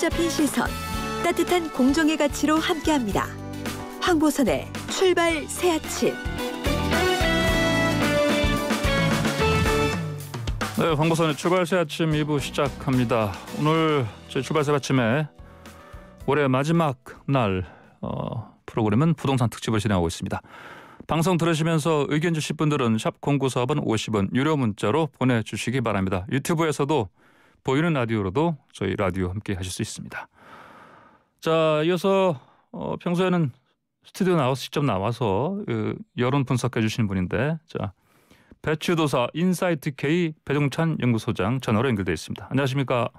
잡힌 시선, 따뜻한 공정의 가치로 함께합니다. 황보선의 출발 새아침. 네, 황보선의 출발 새아침 2부 시작합니다. 오늘 제 출발 새아침에 올해 마지막 날 프로그램은 부동산 특집을 진행하고 있습니다. 방송 들으시면서 의견 주실 분들은 샵 0945번 50원 유료 문자로 보내주시기 바랍니다. 유튜브에서도 보이는 라디오로도 저희 라디오 함께 하실 수 있습니다. 자, 이어서 평소에는 스튜디오 나와서 직접 나와서 여론 분석해 주시는 분인데, 자, 배추도사 인사이트 K 배종찬 연구소장 전화로 연결되어 있습니다. 안녕하십니까?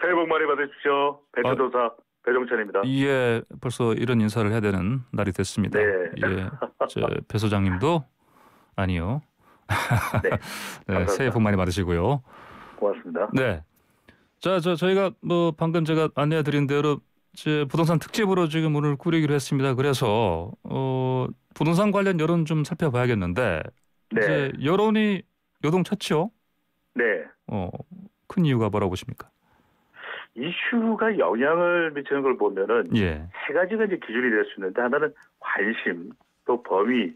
새해 복 많이 받으십시오. 배추도사 배종찬입니다. 예, 벌써 이런 인사를 해야 되는 날이 됐습니다. 네. 예, 배 소장님도 아니요. 네. 네, 새해 복 많이 받으시고요. 고맙습니다. 네. 자, 저희가 방금 제가 안내해드린 대로 부동산 특집으로 지금 오늘 꾸리기로 했습니다. 그래서 부동산 관련 여론 좀 살펴봐야겠는데, 네. 이제 여론이 요동쳤죠? 네. 큰 이유가 뭐라고 보십니까? 이슈가 영향을 미치는 걸 보면은 예. 세 가지가 이제 기준이 될 수 있는데, 하나는 관심, 또 범위,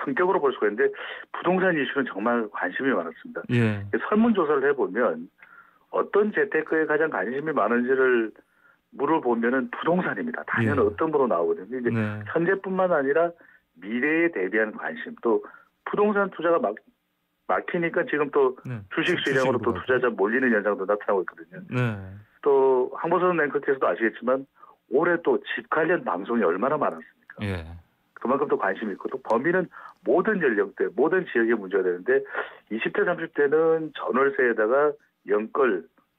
성격으로 볼 수가 있는데, 부동산 이슈는 정말 관심이 많았습니다. 예. 설문조사를 해보면 어떤 재테크에 가장 관심이 많은지를 물어보면은 부동산입니다. 당연히 예. 어떤 분으로 나오거든요. 이제 네. 현재뿐만 아니라 미래에 대비한 관심, 또 부동산 투자가 막히니까 지금 또 네. 주식 시장으로 또 투자자 몰리는 현상도 나타나고 있거든요. 네. 또 황보선 앵커께서도 아시겠지만 올해 또 집 관련 방송이 얼마나 많았습니까? 예. 그만큼 또 관심이 있고, 또 범위는 모든 연령대, 모든 지역의 문제가 되는데, 20대, 30대는 전월세에다가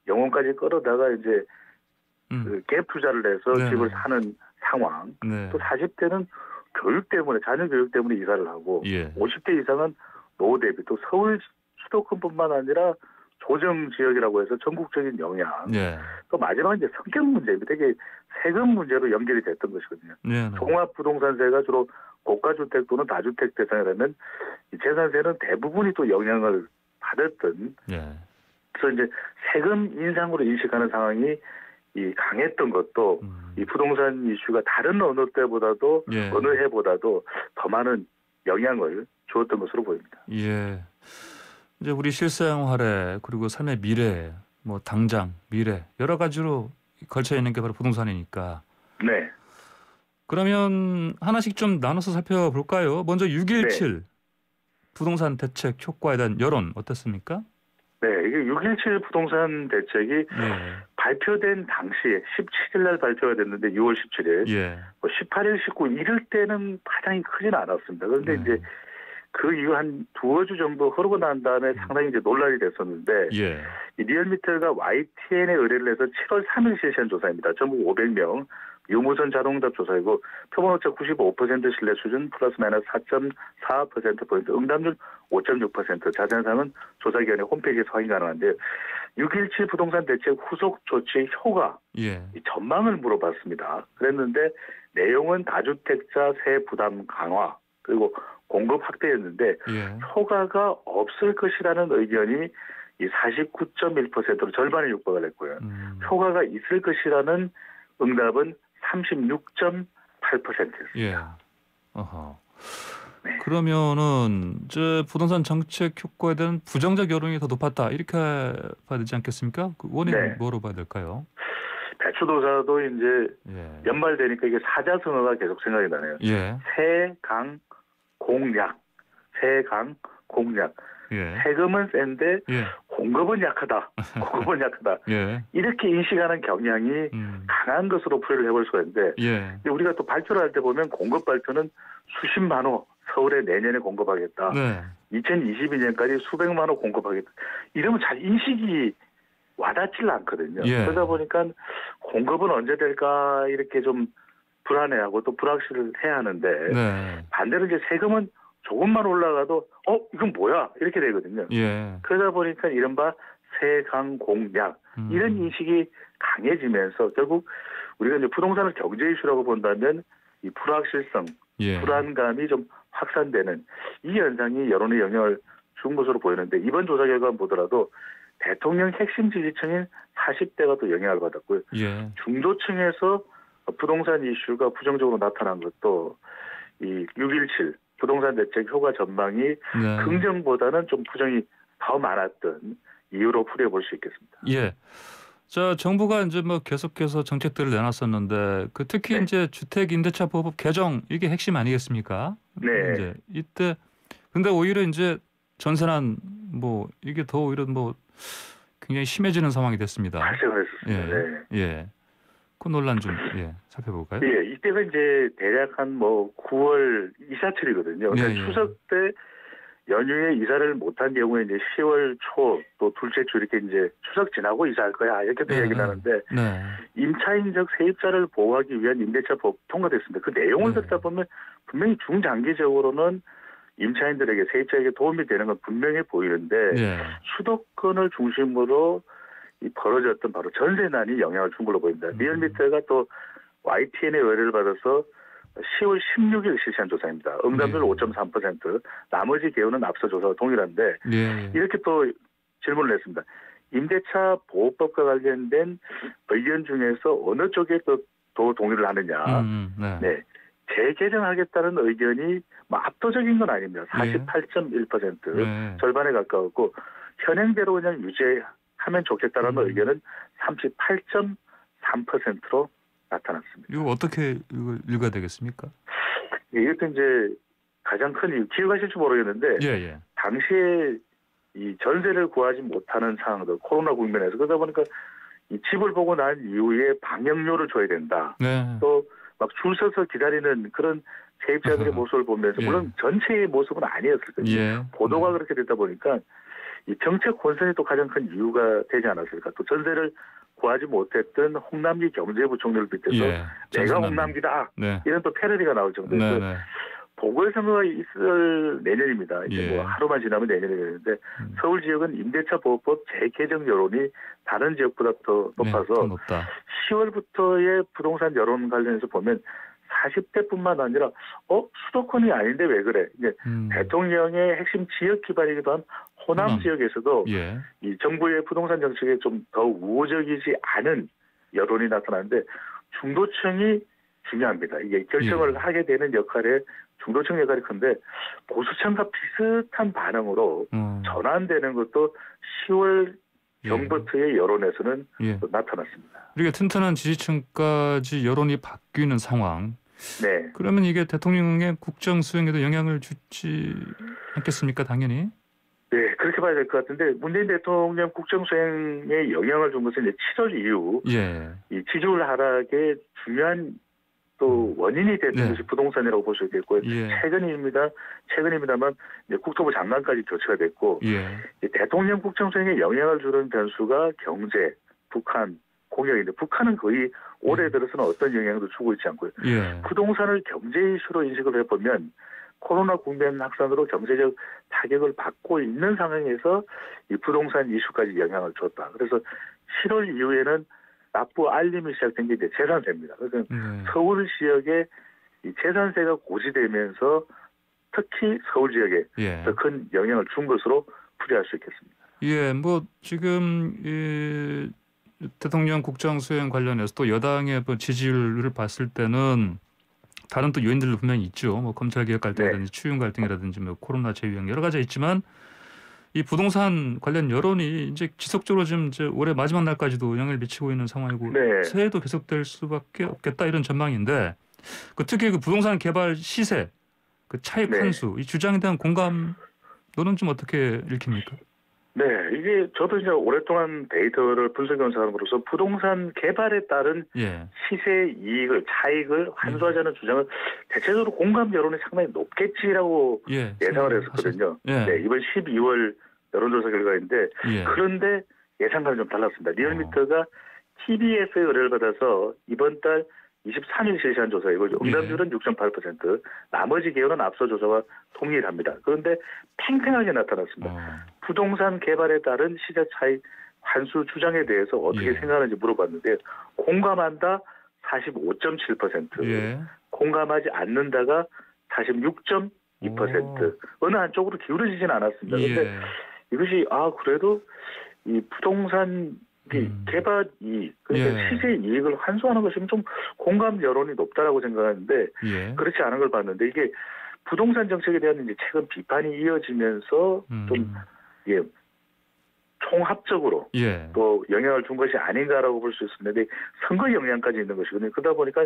영혼까지 끌어다가 이제 갭 투자를 해서 네. 집을 사는 상황. 네. 또 40대는 교육 때문에, 자녀 교육 때문에 이사를 하고, 예. 50대 이상은 노후 대비, 또 서울 수도권뿐만 아니라 조정 지역이라고 해서 전국적인 영향. 예. 또 마지막은 이제 성격 문제입니다. 이게 세금 문제로 연결이 됐던 것이거든요. 네. 종합부동산세가 주로 고가주택 또는 다주택 대상이라면, 이 재산세는 대부분이 또 영향을 받았던. 예. 그래서 이제 세금 인상으로 인식하는 상황이 강했던 것도 이 부동산 이슈가 다른 어느 때보다도 예. 어느 해보다도 더 많은 영향을 주었던 것으로 보입니다. 예. 이제 우리 실생활에, 그리고 삶의 미래, 당장 미래 여러 가지로 걸쳐 있는 게 바로 부동산이니까. 네. 그러면 하나씩 좀 나눠서 살펴볼까요? 먼저 6.17 네. 부동산 대책 효과에 대한 여론 어떻습니까? 네, 이게 6.17 부동산 대책이 예. 발표된 당시에 17일 날 발표가 됐는데, 6월 17일, 예. 18일, 19일 이럴 때는 파장이 크지는 않았습니다. 그런데 이제 그 이후 한 두어 주 정도 흐르고 난 다음에 상당히 이제 논란이 됐었는데, 예. 이 리얼미터가 YTN에 의뢰를 해서 7월 3일 실시한 조사입니다. 전국 500명 유무선 자동응답 조사이고, 표본오차 95% 신뢰 수준 플러스 마이너스 4.4%포인트, 응답률 5.6%, 자세한 사항은 조사기관의 홈페이지에서 확인 가능한데, 6.17 부동산 대책 후속 조치 효과, 예. 이 전망을 물어봤습니다. 그랬는데 내용은 다주택자 세 부담 강화, 그리고 공급 확대였는데, 예. 효과가 없을 것이라는 의견이 이 49.1%로 절반에 육박을 했고요. 효과가 있을 것이라는 응답은 36.8%였습니다. 예. 어허. 네. 그러면은 부동산 정책 효과에 대한 부정적 여론이 더 높았다, 이렇게 봐야 되지 않겠습니까? 그 원인은 네. 뭐로 봐야 될까요? 배추도사도 이제 예. 연말 되니까 이게 사자성어가 계속 생각이 나네요. 예. 세강 공약, 세강 공약. 예. 세금은 센데 예. 공급은 약하다. 공급은 약하다. 예. 이렇게 인식하는 경향이 강한 것으로 풀이를 해볼 수가 있는데, 예. 근데 우리가 또 발표를 할 때 보면 공급 발표는 수십만 호 서울에 내년에 공급하겠다. 네. 2022년까지 수백만 호 공급하겠다. 이러면 잘 인식이 와닿지를 않거든요. 예. 그러다 보니까 공급은 언제 될까 이렇게 좀 불안해하고 또 불확실을 해야 하는데, 네. 반대로 이제 세금은 조금만 올라가도 이건 뭐야 이렇게 되거든요. 예. 그러다 보니까 이른바 세강 공약 이런 인식이 강해지면서 결국 우리가 이제 부동산을 경제 이슈라고 본다면 이 불확실성, 예. 불안감이 좀 확산되는 이 현상이 여론에 영향을 준 것으로 보이는데, 이번 조사 결과 보더라도 대통령 핵심 지지층인 40대가 또 영향을 받았고요. 예. 중도층에서 부동산 이슈가 부정적으로 나타난 것도 이 6.17 부동산 대책 효과 전망이 네. 긍정보다는 좀 부정이 더 많았던 이유로 풀이해볼 수 있겠습니다. 예. 자, 정부가 이제 뭐 계속해서 정책들을 내놨었는데 그 특히 네. 이제 주택 임대차 보호법 개정 이게 핵심 아니겠습니까? 네. 이제 이때 근데 오히려 이제 전세난 뭐 이게 더 오히려 뭐 굉장히 심해지는 상황이 됐습니다. 발생을 했었습니다. 예. 네. 예. 그 논란 좀 살펴볼까요? 예, 이때가 이제 대략 한 뭐 9월 이사철이거든요. 그러니까 예, 예. 추석 때 연휴에 이사를 못한 경우에 이제 10월 초 또 둘째 주 이렇게 이제 추석 지나고 이사할 거야 이렇게 예, 얘기를 하는데 네. 임차인적 세입자를 보호하기 위한 임대차법 통과됐습니다. 그 내용을 네. 듣다 보면 분명히 중장기적으로는 임차인들에게 세입자에게 도움이 되는 건 분명해 보이는데 예. 수도권을 중심으로 이 벌어졌던 바로 전세난이 영향을 준 걸로 보입니다. 리얼미터가 또 YTN의 의뢰를 받아서 10월 16일 실시한 조사입니다. 응답률 네. 5.3%, 나머지 개요는 앞서 조사와 동일한데 예. 이렇게 또 질문을 했습니다. 임대차 보호법과 관련된 의견 중에서 어느 쪽에 더 동의를 하느냐. 네. 네. 재개정하겠다는 의견이 뭐 압도적인 건 아닙니다. 48.1%, 네. 절반에 가까웠고 현행대로 그냥 유지하면 좋겠다는 의견은 38.3%로 나타났습니다. 이거 어떻게 읽어야 되겠습니까? 이것도 이제 가장 큰 이유, 기억하실지 모르겠는데 예. 당시에 이 전세를 구하지 못하는 상황들, 코로나 국면에서 그러다 보니까 이 집을 보고 난 이후에 방역료를 줘야 된다. 네. 또 막 줄 서서 기다리는 그런 세입자들의 모습을 보면서 예. 물론 전체의 모습은 아니었을 거예요. 예. 보도가 그렇게 되다 보니까 이 정책 혼선이 또 가장 큰 이유가 되지 않았을까. 또 전세를 구하지 못했던 홍남기 경제부총리를 비롯해서 예. 내가 홍남기다. 네. 이런 또 패러디가 나올 정도에서 네. 보궐선거가 있을 내년입니다. 이제 예. 뭐 하루만 지나면 내년이 되는데 서울 지역은 임대차 보호법 재개정 여론이 다른 지역보다 더 높아서 더 높다. 10월부터의 부동산 여론 관련해서 보면 40대뿐만 아니라 수도권이 아닌데 왜 그래? 이제 대통령의 핵심 지역 기반이기도 한 호남 지역에서도 예. 이 정부의 부동산 정책에 좀 더 우호적이지 않은 여론이 나타나는데 중도층이 중요합니다. 이게 결정을 예. 하게 되는 역할에 중도층 역할이 큰데 보수층과 비슷한 반응으로 전환되는 것도 10월 경부터의 여론에서는 예. 또 나타났습니다. 이렇게 튼튼한 지지층까지 여론이 바뀌는 상황. 네. 그러면 이게 대통령의 국정 수행에도 영향을 주지 않겠습니까? 당연히. 네, 그렇게 봐야 될 것 같은데 문재인 대통령 국정 수행에 영향을 준 것은 이제 7월 이후 예. 이 지지율 하락의 중요한 또 원인이 됐던 네. 것이 부동산이라고 볼 수 있겠고요. 예. 최근입니다만 이제 국토부 장관까지 교체가 됐고 예. 대통령 국정 수행에 영향을 주는 변수가 경제, 북한, 공약인데 북한은 거의 올해 들어서는 어떤 영향도 주고 있지 않고요. 예. 부동산을 경제 이슈로 인식을 해보면 코로나 국면 확산으로 경제적 타격을 받고 있는 상황에서 이 부동산 이슈까지 영향을 줬다. 그래서 7월 이후에는 납부 알림이 시작된 게 이제 재산세입니다. 그래서 서울 지역에 이 재산세가 고지되면서 특히 서울 지역에 예. 더 큰 영향을 준 것으로 풀이할 수 있겠습니다. 예, 뭐 지금 이 대통령 국정 수행 관련해서 또 여당의 뭐 지지율을 봤을 때는 다른 또 요인들도 분명히 있죠. 뭐 검찰 개혁 갈등이라든지 추윤 갈등이라든지 뭐 코로나 재유행 여러 가지 있지만 이 부동산 관련 여론이 이제 지속적으로 지금 이제 올해 마지막 날까지도 영향을 미치고 있는 상황이고 네. 새해도 계속될 수밖에 없겠다 이런 전망인데 그 특히 그 부동산 개발 시세 그 차익 네. 환수 이 주장에 대한 공감도는 좀 어떻게 읽힙니까? 네, 이게 저도 이제 오랫동안 데이터를 분석 연구함으로써 부동산 개발에 따른 예. 시세 이익을 차익을 환수하자는 주장은 대체적으로 공감 여론이 상당히 높겠지라고 예상을 했었거든요. 예. 네, 이번 12월 여론조사 결과인데 예. 그런데 예상과는 좀 달랐습니다. 리얼미터가 TBS의 의뢰를 받아서 이번 달 23일 실시한 조사이고 응답률은 6.8%, 나머지 개요는 앞서 조사와 동일합니다. 그런데 팽팽하게 나타났습니다. 부동산 개발에 따른 시세 차익 환수 주장에 대해서 어떻게 생각하는지 물어봤는데 공감한다 45.7%, 예. 공감하지 않는다가 46.2%, 어느 한쪽으로 기울어지지는 않았습니다. 그런데 이것이 그래도 이 부동산 개발 이익, 그러니까 예. 시세 이익을 환수하는 것이면 좀 공감 여론이 높다라고 생각하는데 예. 그렇지 않은 걸 봤는데 이게 부동산 정책에 대한 이제 최근 비판이 이어지면서 좀 예, 총합적으로 예. 또 영향을 준 것이 아닌가라고 볼 수 있었는데 선거 영향까지 있는 것이거든요. 그러다 보니까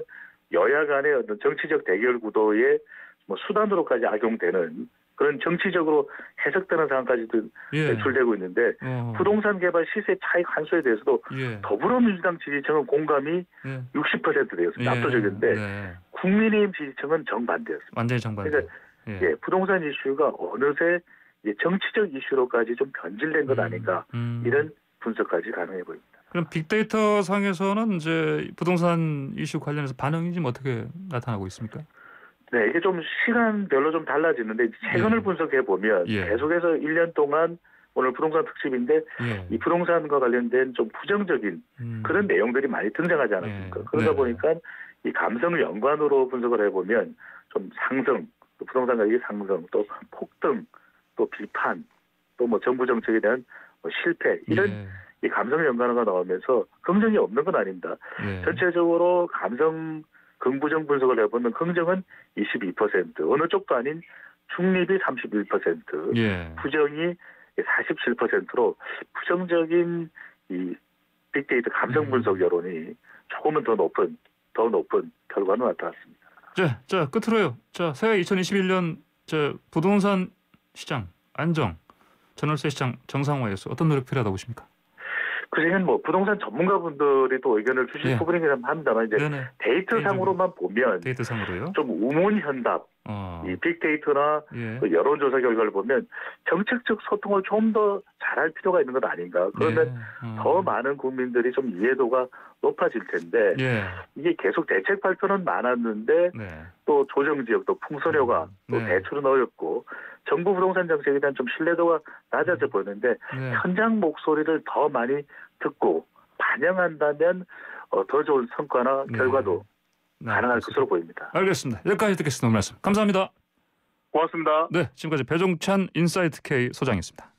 여야 간의 어떤 정치적 대결 구도에 뭐 수단으로까지 악용되는 그런 정치적으로 해석되는 상황까지도 예. 배출되고 있는데 부동산 개발 시세 차익 환수에 대해서도 예. 더불어민주당 지지층은 공감이 예. 60% 되었습니다. 예. 압도적인데 네. 국민의힘 지지층은 정반대였습니다. 완전히 정반대. 그러니까 예, 부동산 이슈가 어느새 이제 정치적 이슈로까지 좀 변질된 것 아닌가 이런 분석까지 가능해 보입니다. 그럼 빅데이터 상에서는 이제 부동산 이슈 관련해서 반응이 지금 어떻게 나타나고 있습니까? 네, 이게 좀 시간별로 좀 달라지는데 최근을 예. 분석해 보면 예. 계속해서 1년 동안 오늘 부동산 특집인데 예. 이 부동산과 관련된 좀 부정적인 그런 내용들이 많이 등장하지 않았습니까? 예. 그러다 네네. 보니까 이 감성 연관으로 분석을 해보면 좀 상승, 또 부동산 가격의 상승, 또 폭등, 또 비판, 또 뭐 정부 정책에 대한 뭐 실패 이런 예. 이 감성 연관어가 나오면서 긍정이 없는 건 아닙니다. 예. 전체적으로 감성 긍부정 분석을 해보면 긍정은 22%, 어느 쪽도 아닌 중립이 31%, 예. 부정이 47%로 부정적인 이 빅데이터 감정 분석 여론이 조금은 더 높은 결과는 나타났습니다. 자 끝으로요. 자 새해 2021년 저 부동산 시장 안정, 전월세 시장 정상화에서 어떤 노력 필요하다고 보십니까? 그중엔 뭐 부동산 전문가분들이 또 의견을 주실 예. 부분이긴 합니다만 이제 네네. 데이터상으로만 보면 데이터상으로요. 좀 우문현답, 이 빅데이터나 예. 그 여론조사 결과를 보면 정책적 소통을 좀 더 잘할 필요가 있는 것 아닌가. 그러면 예. 더 많은 국민들이 좀 이해도가 높아질 텐데 예. 이게 계속 대책 발표는 많았는데 네. 또 조정지역, 또 풍선효과, 또 네. 대출은 어렵고 정부 부동산 정책에 대한 좀 신뢰도가 낮아져 보이는데 네. 현장 목소리를 더 많이 듣고 반영한다면 더 좋은 성과나 네. 결과도 가능할 알겠습니다. 것으로 보입니다. 알겠습니다. 여기까지 듣겠습니다. 오늘 말씀 감사합니다. 고맙습니다. 네, 지금까지 배종찬 인사이트 K 소장이었습니다.